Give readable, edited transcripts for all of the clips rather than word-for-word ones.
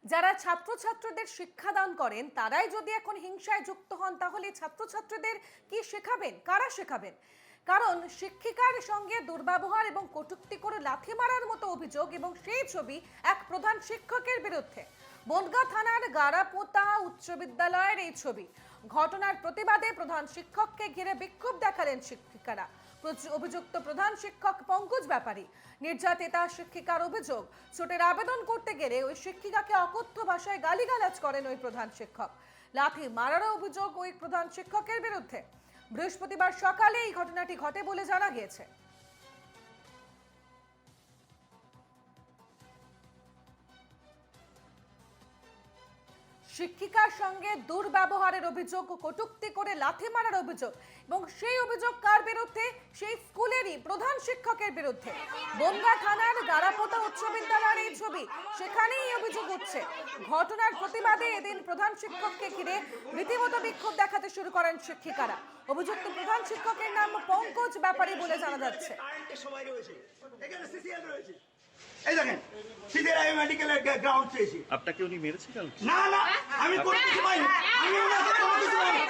যারা ছাত্রছাত্রীদের শিক্ষাদান করেন তারাই যদি এখন হিংসায় যুক্ত হন, তাহলে ছাত্রছাত্রীদের কি শেখাবেন, কারা শেখাবেন? কারণ শিক্ষিকার সঙ্গে দুর্ব্যবহার এবং কটূক্তি করে লাথি মারার মতো অভিযোগ, এবং সেই ছবি এক প্রধান শিক্ষকের বিরুদ্ধে। বনগাঁ থানার গারাপোতা উচ্চ বিদ্যালয়ের এই ছবি। ঘটনার প্রতিবাদে প্রধান শিক্ষককে ঘিরে বিক্ষোভ দেখালেন শিক্ষিকারা। অভিযুক্ত প্রধান শিক্ষক পঙ্কজ ব্যাপারী। নির্যাতিতা শিক্ষিকার অভিযোগ, চোটের আবেদন করতে গেলে ওই শিক্ষিকাকে অকথ্য ভাষায় গালিগালাজ করেন ওই প্রধান শিক্ষক। লাথি মারারও অভিযোগ ওই প্রধান শিক্ষকের বিরুদ্ধে। বৃহস্পতিবার সকালে এই ঘটনাটি ঘটে বলে জানা গিয়েছে। শিক্ষিকার সঙ্গে দুর্ব্যবহারের অভিযোগ, কটূক্তি করে লাথি মারার অভিযোগ, এবং সেই অভিযোগ কার বিরুদ্ধে? সেই স্কুলেরই প্রধান শিক্ষকের বিরুদ্ধে। বনগাঁ থানার গারাপোতা উচ্চ বিদ্যালয়ের এই ছবি, সেখানেই অভিযোগ উঠছে। ঘটনার প্রতিবাদে এদিন প্রধান শিক্ষককে ঘিরে রীতিমতো বিক্ষোভ দেখাতে শুরু করেন শিক্ষিকারা। অভিযুক্ত প্রধান শিক্ষকের নাম পঙ্কজ ব্যাপারী বলে জানা যাচ্ছে। এই দেখেন, সিদের আমি মেডিকেলের গ্রাউন্ড চেয়েছি। আপনাকে উনি মেরেছে কাল? না না, আমি কোনো কিছু মারিনি। আমি ওনাকে কোনো কিছু মারিনি।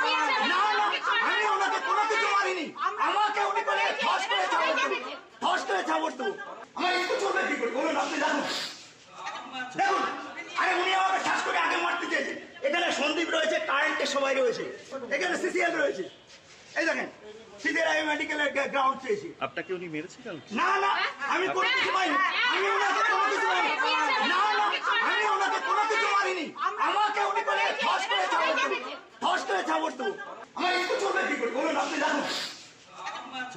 না না, আমি ওনাকে কোনো কিছু মারিনি। আমাকে উনি বলে ধস করে চাবড় দেবো, ধস করে চাবড় দেবো। আমার একটু চলবে কি করে বলুন, আপনি জানুন। দেখুন, আরে উনি আমাকে শ্বাস করে আগে মারতে চেয়েছে। এখানে সন্দীপ রয়েছে, কারেন্টের সবাই রয়েছে, এখানে সিসিএল রয়েছে। এই দেখেন, সিদের আমি মেডিকেলের গ্রাউন্ড চেয়েছি। আপনাকে উনি মেরেছে কাল? না না, আমি কোনো কিছু মারিনি। আমি ওনাকে কোনো কিছু মারিনি। না না, আমি ওনাকে কোনো কিছু মারিনি। আমাকে উনি বলে ধস করে চাবড় দেবো, ধস করে চাবড় দেবো। আমার একটু চলবে কি করে বলুন, আপনি জানুন।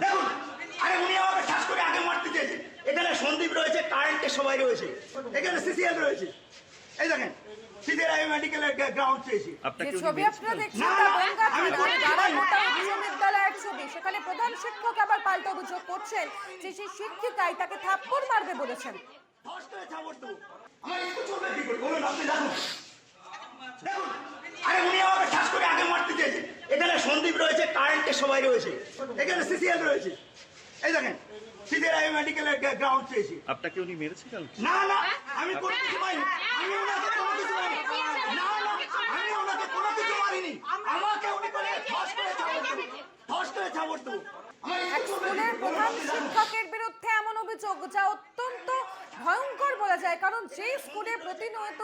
দেখুন, আরে উনি আমাকে শ্বাস করে আগে মারতে চেয়েছে। এখানে সন্দীপ রয়েছে, কারেন্টের সবাই রয়েছে, এখানে সিসিএল রয়েছে। এই দেখেন, সিদের আমি মেডিকেলের গ্রাউন্ড চেয়েছি। আপনাকে যে উনি ছবি মেরেছে আপনারা কাল? দেখছেন না, তা না, বনগাঁ আমি থানার কোনো কিছু গারাপোতা মারিনি। উচ্চ বিদ্যালয়ের ছবি। সেখানে প্রধান শিক্ষক আবার পাল্টা অভিযোগ করছেন যে সেই শিক্ষিকাই তাকে থাপ্পড় মারবে বলেছেন। ধস করে চাবড় দেবো। আমার একটু চলবে কি করে বলুন, আপনি জানুন। দেখুন, আরে উনি আমাকে শ্বাস করে আগে মারতে চেয়েছে। এখানে সন্দীপ রয়েছে, কারেন্টের সবাই রয়েছে, এখানে সিসিএল রয়েছে। এই দেখেন, সিদের আমি মেডিকেলের গ্রাউন্ড চেয়েছি। আপনাকে উনি মেরেছে কাল? না না, আমি কোনো কিছু মারিনি। আমি ওনাকে কোনো কিছু মারিনি। না না, আমি ওনাকে কোনো কিছু মারিনি। আমাকে উনি বলে ধস করে চাবড় দেবো, ধস করে চাবড় দেবো। আমার এক একটু চলবে কি স্কুলের করে বলুন, প্রধান আপনি জানুন। শিক্ষকের বিরুদ্ধে এমন অভিযোগ, যা অত্যন্ত ভয়ঙ্কর বলা যায়। কারণ যে স্কুলে প্রতিনিয়ত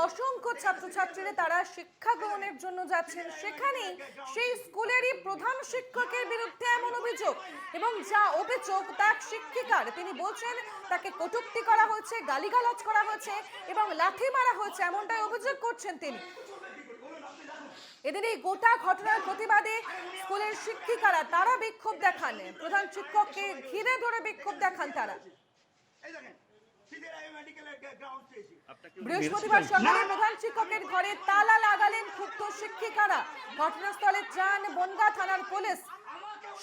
অসংখ্য ছাত্রছাত্রীরা তারা শিক্ষা গ্রহণের জন্য যাচ্ছেন, সেখানেই সেই স্কুলেরই প্রধান শিক্ষকের বিরুদ্ধে এমন অভিযোগ। এবং যা অভিযোগ তা এক শিক্ষিকার। তিনি বলছেন তাকে কটূক্তি করা হয়েছে, গালিগালাজ করা হয়েছে এবং লাথি মারা হয়েছে, এমনটাই অভিযোগ করছেন তিনি। এদিন এই গোটা ঘটনার প্রতিবাদে স্কুলের শিক্ষিকারা তারা বিক্ষোভ দেখান, প্রধান শিক্ষককে ঘিরে ধরে বিক্ষোভ দেখান তারা। এই দেখেন, সিদের আমি মেডিকেলের গ্রাউন্ড চেয়েছি। আপনাকে উনি মেরেছে বৃহস্পতিবার কাল? সকালে প্রধান শিক্ষকের ঘরে তালা লাগালেন ক্ষুব্ধ শিক্ষিকারা। ঘটনাস্থলে যান বনগাঁ থানার পুলিশ।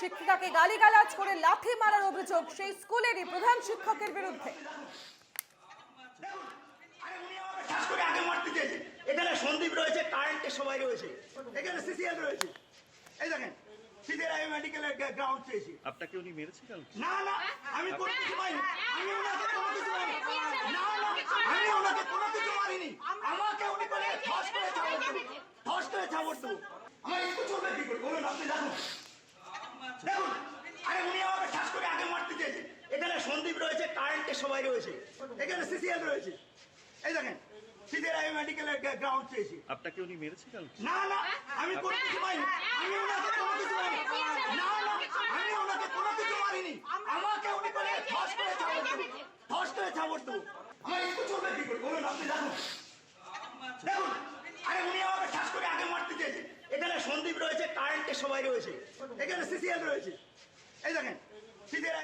শিক্ষিকাকে গালিগালাজ করে লাথি মারার অভিযোগ সেই স্কুলেরই প্রধান শিক্ষকের বিরুদ্ধে। আরে উনি আমাকে শ্বাস করে আগে মারতে চেয়েছে। এখানে সন্দীপ রয়েছে, কারেন্টের সবাই রয়েছে, এখানে সিসিএল রয়েছে। এই দেখেন, সিদের আমি মেডিকেলের গ্রাউন্ড চেয়েছি। আপনাকে উনি মেরেছে কাল? না না, আমি কোনো কিছু মারিনি। আমি ওনাকে কোনো কিছু মারিনি। না না, আমি ওনাকে কোনো কিছু মারিনি। আমাকে উনি বলে ধস করে চাবড় দেবো, ধস করে চাবড় দেবো। আমার একটু চলবে কি করে বলুন, আপনি জানুন। দেখুন, আরে উনি আমাকে শ্বাস করে আগে মারতে চেয়েছে। এখানে সন্দীপ রয়েছে, কারেন্টের সবাই রয়েছে, এখানে সিসিএল রয়েছে। এই দেখেন, সিদের আমি মেডিকেলের গ্রাউন্ড চেয়েছি। আপনাকে উনি মেরেছে কাল? না না, আমি কোনো কিছু মারিনি। আমি ওনাকে কোনো কিছু মারিনি। না না, আমি ওনাকে কোনো কিছু মারিনি। আমাকে উনি বলে ধস করে চাবড় দেবো, ধস করে চাবড় দেবো। আমার একটু চলবে কি করে বলুন, আপনি জানুন। দেখুন, আরে উনি আমাকে শ্বাস করে আগে মারতে চেয়েছে। এখানে সন্দীপ রয়েছে, কারেন্টের সবাই রয়েছে, এখানে সিসিএল রয়েছে। এই দেখেন, সিদের